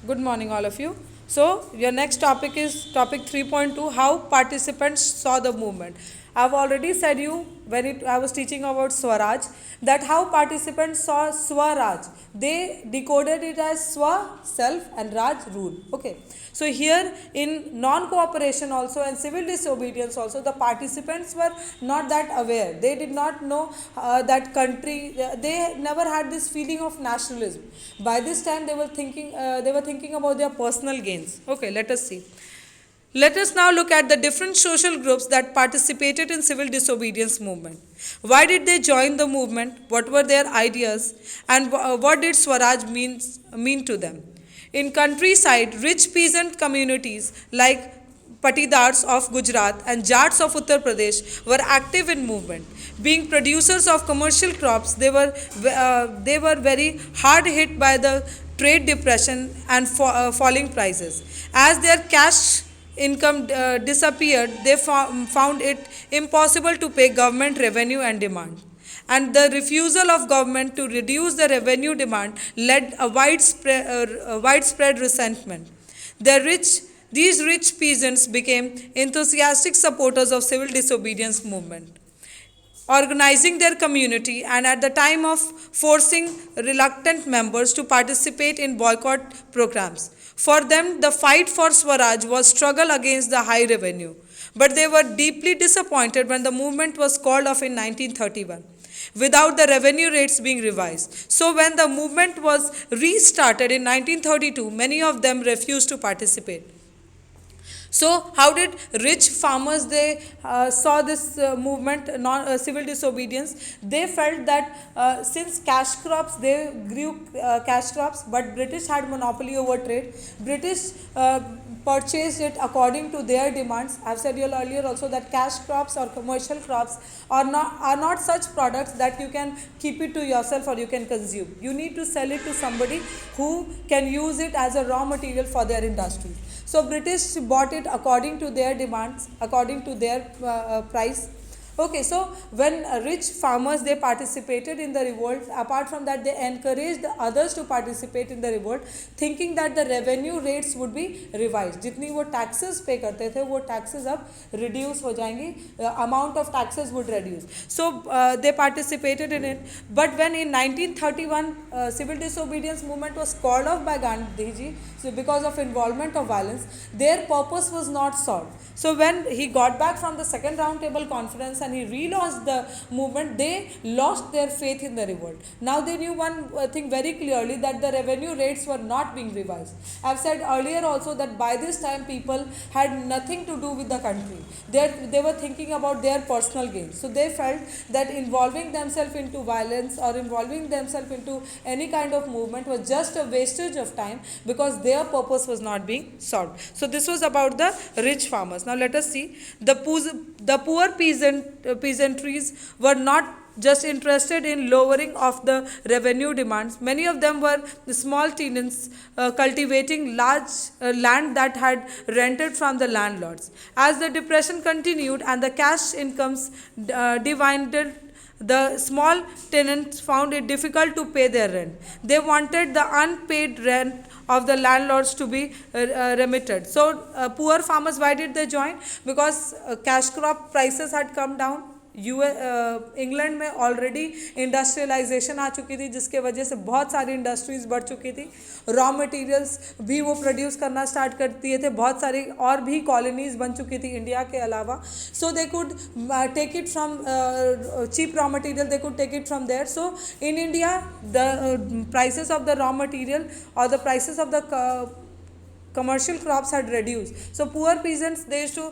Good morning, all of you. So, your next topic is topic 3.2, how participants saw the movement. I've already said you when I was teaching about Swaraj that how participants saw Swaraj. They decoded it as Swa, self, and Raj, rule. Okay. So, here in non cooperation also and civil disobedience also, the participants were not that aware. They did not know that country, they never had this feeling of nationalism. By this time, they were thinking about their personal gains. Okay, let us see. Let us now look at the different social groups that participated in civil disobedience movement. Why did they join the movement? What were their ideas? And what did Swaraj mean to them? In countryside, rich peasant communities like Patidars of Gujarat and Jats of Uttar Pradesh were active in movement. Being producers of commercial crops, they were very hard hit by the trade depression and falling prices. As their cash income disappeared, they found it impossible to pay government revenue and demand. And the refusal of government to reduce the revenue demand led a widespread resentment. These rich peasants became enthusiastic supporters of civil disobedience movement, organizing their community and at the time of forcing reluctant members to participate in boycott programs. For them, the fight for Swaraj was struggle against the high revenue. But they were deeply disappointed when the movement was called off in 1931 without the revenue rates being revised. So when the movement was restarted in 1932, many of them refused to participate. So, how did rich farmers they saw this movement, civil disobedience? They felt that since cash crops they grew cash crops, but British had monopoly over trade. British purchased it according to their demands. I've said you earlier also that cash crops or commercial crops are not such products that you can keep it to yourself or you can consume. You need to sell it to somebody who can use it as a raw material for their industry. So British bought it according to their demands, according to their price. Okay, so when rich farmers they participated in the revolt, apart from that they encouraged others to participate in the revolt, thinking that the revenue rates would be revised. जितनी वो taxes pay करते थे वो taxes अब reduce हो जाएंगी, amount of taxes would reduce. So they participated in it. But when in 1931 civil disobedience movement was called off by Gandhi ji, so because of involvement of violence, their purpose was not solved. So when he got back from the second round table conference and he relaunched the movement, they lost their faith in the revolt. Now they knew one thing very clearly, that the revenue rates were not being revised. I've said earlier also that by this time people had nothing to do with the country. They were thinking about their personal gain. So they felt that involving themselves into violence or involving themselves into any kind of movement was just a wastage of time because their purpose was not being solved. So this was about the rich farmers. Now let us see the poor peasantries were not just interested in lowering of the revenue demands. Many of them were small tenants cultivating large land that had rented from the landlords. As the depression continued and the cash incomes divided, the small tenants found it difficult to pay their rent. They wanted the unpaid rent of the landlords to be remitted. So, poor farmers, why did they join? Because cash crop prices had come down. England में already industrialisation आ चुकी थी, जिसके वजह से बहुत सारी industries बढ़ चुकी थी. रॉ मटेरियल्स भी वो प्रोड्यूस करना स्टार्ट कर दिए थे. बहुत सारी और भी कॉलोनीज बन चुकी थी इंडिया के अलावा. So they could take it from cheap raw material, they could take it from there. So in India the prices of the raw material और the prices of the commercial crops had reduced. So poor peasants, they used to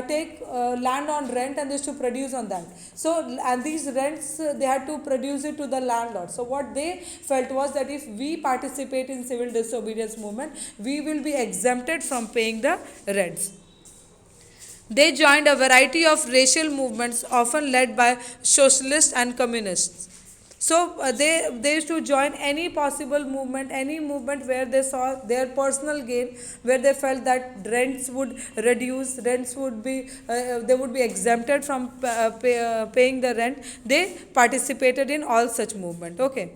take land on rent and they used to produce on that. So and these rents they had to produce it to the landlord. So what they felt was that if we participate in civil disobedience movement, we will be exempted from paying the rents. They joined a variety of racial movements often led by socialists and communists. So they used to join any possible movement, any movement where they saw their personal gain, where they felt that rents would reduce, rents would be they would be exempted from paying the rent. They participated in all such movement. Okay.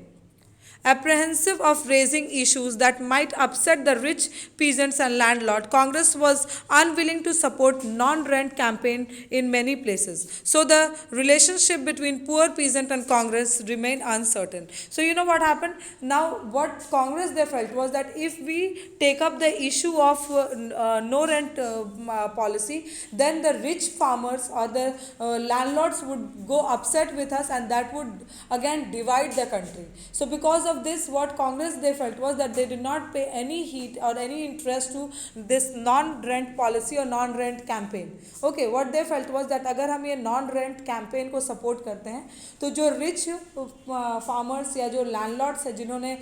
Apprehensive of raising issues that might upset the rich peasants and landlord, Congress was unwilling to support non-rent campaign in many places. So the relationship between poor peasant and Congress remained uncertain. So you know what happened? Now what Congress they felt was that if we take up the issue of no rent policy, then the rich farmers or the landlords would go upset with us, and that would again divide the country. So because of this, what Congress they felt was that they did not pay any heed or any interest to this non-rent policy or non-rent campaign. Okay, what they felt was that अगर हम ये non-rent campaign को support करते हैं तो जो rich farmers या जो landlords है जिन्होंने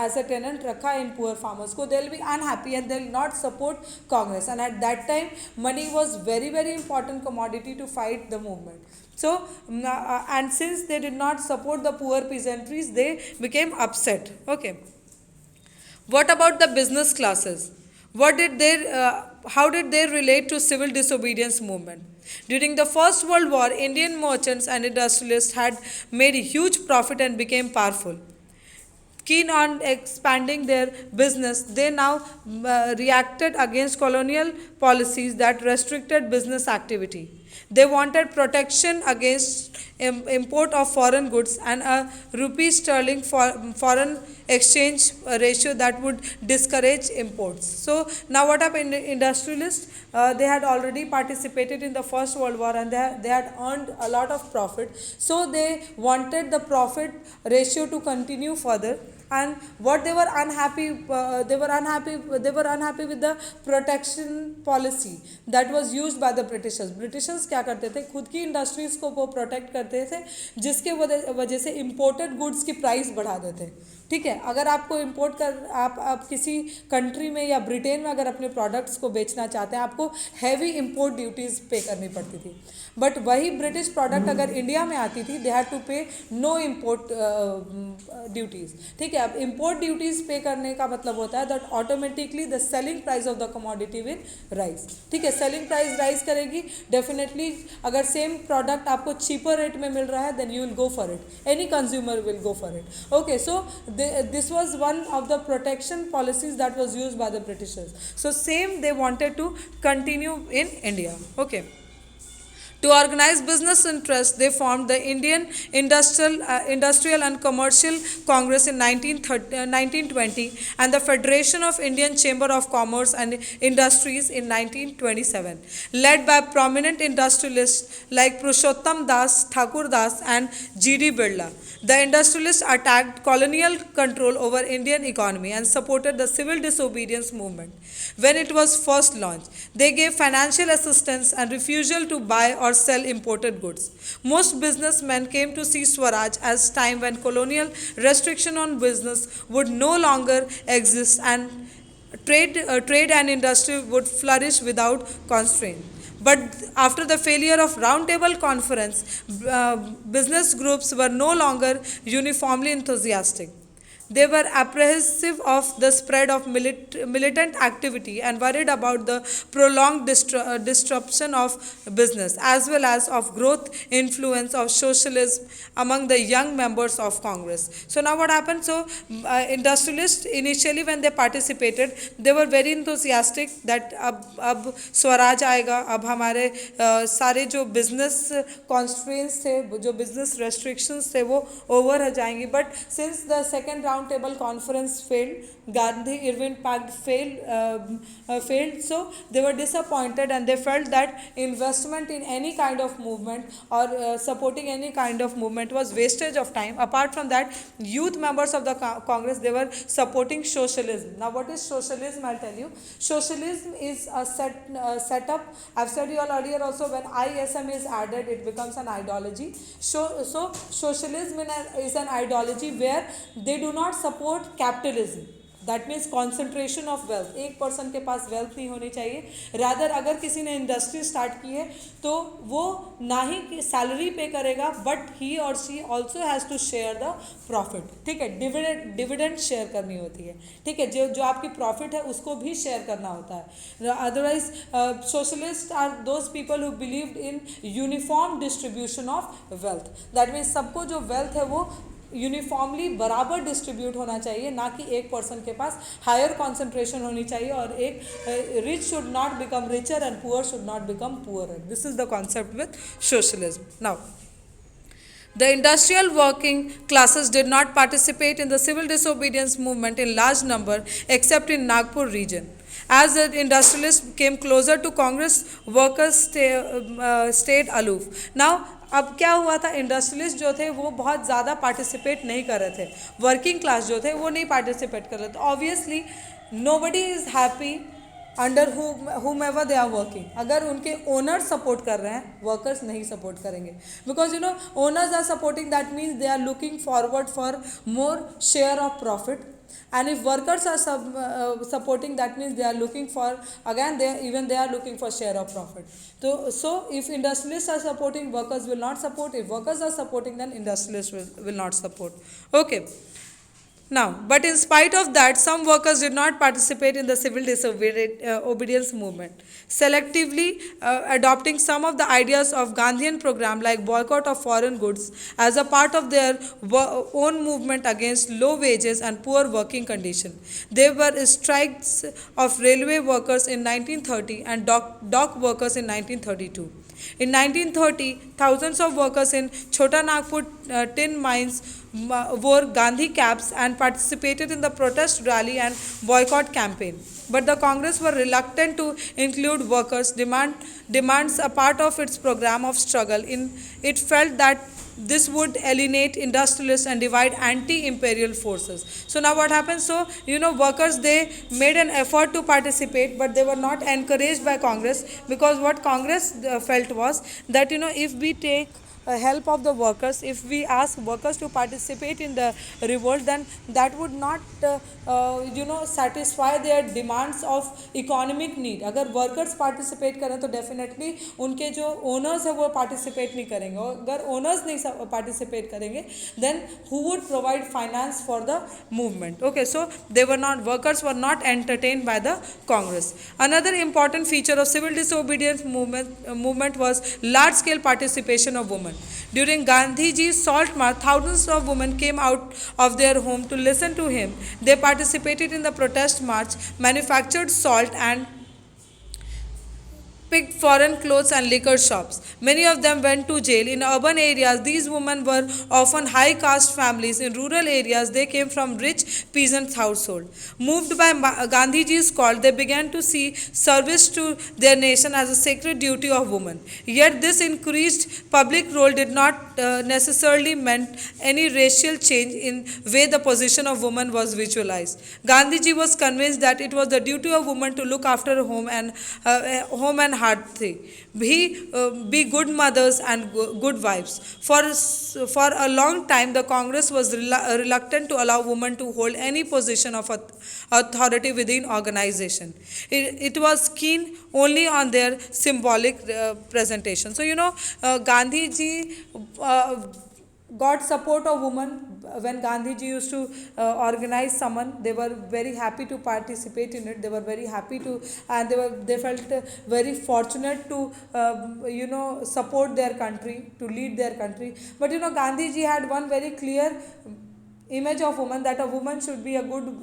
as a tenant रखा इन poor farmers को, they'll be unhappy and they'll not support Congress. And at that time money was very very important commodity to fight the movement. So, and since they did not support the poor peasantries, they became upset. Okay. What about the business classes? How did they relate to civil disobedience movement? During the First World War, Indian merchants and industrialists had made a huge profit and became powerful. Keen on expanding their business, they now reacted against colonial policies that restricted business activity. They wanted protection against import of foreign goods and a rupee sterling foreign exchange ratio that would discourage imports. So now what happened? Industrialists they had already participated in the First World War and they had earned a lot of profit. So they wanted the profit ratio to continue further. And what they were unhappy with the protection policy that was used by the Britishers क्या करते थे, खुद की industries को वो protect करते थे, जिसके वजह से इम्पोर्टेड गुड्स की प्राइस बढ़ा देते. ठीक है, अगर आपको इम्पोर्ट कर आप किसी कंट्री में या ब्रिटेन में अगर अपने प्रोडक्ट्स को बेचना चाहते हैं, आपको हैवी इम्पोर्ट ड्यूटीज़ पे करनी पड़ती थी. बट वही ब्रिटिश प्रोडक्ट अगर इंडिया में आती थी, दे हैड टू पे नो इम्पोर्ट ड्यूटीज़. ठीक है, अब इम्पोर्ट ड्यूटीज़ पे करने का मतलब होता है that automatically the selling price of the commodity will rise. ठीक है, सेलिंग प्राइस राइज करेगी डेफिनेटली. अगर सेम प्रोडक्ट आपको चीपर रेट में मिल रहा है, then you will go for it, any consumer will go for it. Okay, so this was one of the protection policies that was used by the Britishers. So same they wanted to continue in India. Okay. To organize business interests, they formed the Indian Industrial and Commercial Congress in 1920 and the Federation of Indian Chamber of Commerce and Industries in 1927, led by prominent industrialists like Purushottam Das, Thakur Das and G.D. Birla. The industrialists attacked colonial control over Indian economy and supported the civil disobedience movement. When it was first launched, they gave financial assistance and refusal to buy or sell imported goods. Most businessmen came to see Swaraj as time when colonial restriction on business would no longer exist and trade and industry would flourish without constraint. But after the failure of Round Table Conference, business groups were no longer uniformly enthusiastic. They were apprehensive of the spread of militant activity and worried about the prolonged disruption of business as well as of growth influence of socialism among the young members of Congress. So now what happened? So industrialists initially when they participated, they were very enthusiastic that अब स्वराज आएगा, अब हमारे सारे जो business constraints थे, जो business restrictions थे वो over हो जाएंगी. But since the second round table conference failed, Gandhi Irwin Pact failed, so they were disappointed and they felt that investment in any kind of movement or supporting any kind of movement was wastage of time. Apart from that, youth members of the Congress, they were supporting socialism. Now what is socialism? I'll tell you. Socialism is a setup. I've said you all earlier also, when ISM is added, it becomes an ideology. So socialism is an ideology where they do not support capitalism. That means concentration of wealth. एक person के पास wealth नहीं होनी चाहिए. Rather अगर किसी ने industry start की है तो वो ना ही सैलरी पे करेगा, बट ही और she also has to share the profit. ठीक है, डिविडेंड शेयर करनी होती है. ठीक है, जो आपकी प्रॉफिट है उसको भी शेयर करना होता है. Otherwise socialist are those people who believed in uniform distribution of wealth. That means सबको जो वेल्थ है वो यूनिफॉर्मली बराबर डिस्ट्रीब्यूट होना चाहिए, ना कि एक पर्सन के पास हायर कॉन्सेंट्रेशन होनी चाहिए, और एक rich should not become richer and poor should not become poorer. This is the concept with socialism. Now the industrial working classes did not participate in the civil disobedience movement in large number except in Nagpur region. As the industrialists came closer to Congress, workers stayed aloof. Now अब क्या हुआ था, industrialist जो थे वो बहुत ज़्यादा participate नहीं कर रहे थे, वर्किंग क्लास जो थे वो नहीं पार्टिसिपेट कर रहे थे. Obviously nobody is happy under whomever they are working. अगर उनके ओनर्स सपोर्ट कर रहे हैं, वर्कर्स नहीं सपोर्ट करेंगे, because owners are supporting, that means they are looking forward for more share of profit. And if workers are supporting, that means they are looking for, again they are looking for share of profit. So if industrialists are supporting, workers will not support. If workers are supporting, then industrialists will not support. Okay. Now, but in spite of that, some workers did not participate in the civil disobedience movement, selectively adopting some of the ideas of Gandhian program like boycott of foreign goods as a part of their own movement against low wages and poor working condition. There were strikes of railway workers in 1930 and dock workers in 1932. In 1930, thousands of workers in Chota Nagpur tin mines wore Gandhi caps and participated in the protest rally and boycott campaign. But the Congress were reluctant to include workers' demands a part of its program of struggle. It felt that this would alienate industrialists and divide anti-imperial forces. So now what happens? So workers, they made an effort to participate, but they were not encouraged by Congress, because what Congress felt was that if we take help of the workers, if we ask workers to participate in the revolt, then that would not satisfy their demands of economic need. अगर workers participate करें तो definitely उनके जो owners है वो participate नहीं करेंगे, और अगर owners नहीं participate करेंगे, then who would provide finance for the movement? Okay, so workers were not entertained by the Congress. Another important feature of civil disobedience movement was large scale participation of women. During Gandhiji's salt march, thousands of women came out of their home to listen to him. They participated in the protest march, manufactured salt, and picked foreign clothes and liquor shops. Many of them went to jail. In urban areas, these women were often high caste families. In rural areas, they came from rich peasant households. Moved by Gandhiji's call, they began to see service to their nation as a sacred duty of women. Yet this increased public role did not necessarily meant any racial change in way the position of women was visualized. Gandhiji was convinced that it was the duty of women to look after home and heart thing. Be good mothers and good wives. For a long time, the Congress was reluctant to allow women to hold any position of authority within organization. It was keen only on their symbolic presentation. So Gandhi ji got support of women. When Gandhiji used to organize someone, they were very happy to participate in it. They were very happy to, and they felt very fortunate to support their country, to lead their country. But Gandhiji had one very clear image of woman, that a woman should be a good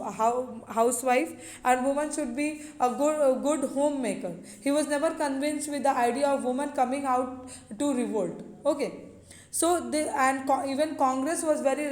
housewife and woman should be a good homemaker. He was never convinced with the idea of woman coming out to revolt. Okay. So even Congress was very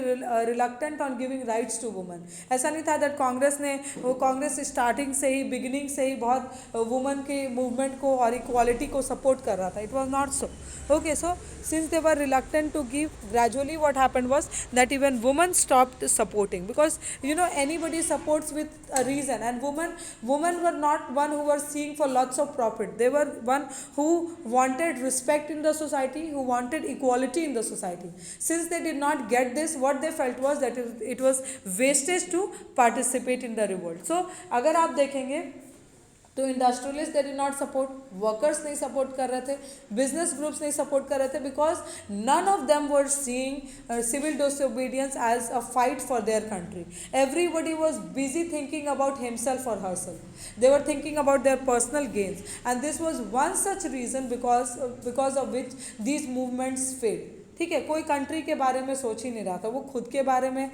reluctant on giving rights to women. ऐसा नहीं था that Congress starting से ही, beginning से ही बहुत women के movement को और equality को सपोर्ट कर रहा था. It was not so. Okay, so since they were reluctant to give, gradually what happened was that even women stopped supporting, because anybody supports with a reason, and women were not one who were seeing for lots of profit. They were one who wanted respect in the society, who wanted equality in the society. Since they did not get this, what they felt was that it was wastage to participate in the revolt. So अगर आप देखेंगे तो industrialist they did not support, workers नहीं support कर रहे थे, business groups नहीं support कर रहे थे, because none of them were seeing civil disobedience as a fight for their country. Everybody was busy thinking about himself और herself. They were thinking about their personal gains, and this was one such reason because of which these movements failed. ठीक है, कोई country के बारे में सोच ही नहीं रहा था, वो खुद के बारे में,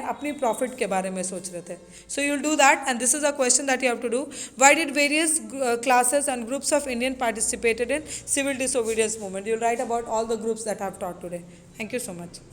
अपनी प्रॉफिट के बारे में सोच रहे थे. So you will do that and this is a question that you have to do. Why did various classes and groups of Indian participated in civil disobedience movement? You'll write about all the groups that I have taught today. Thank you so much.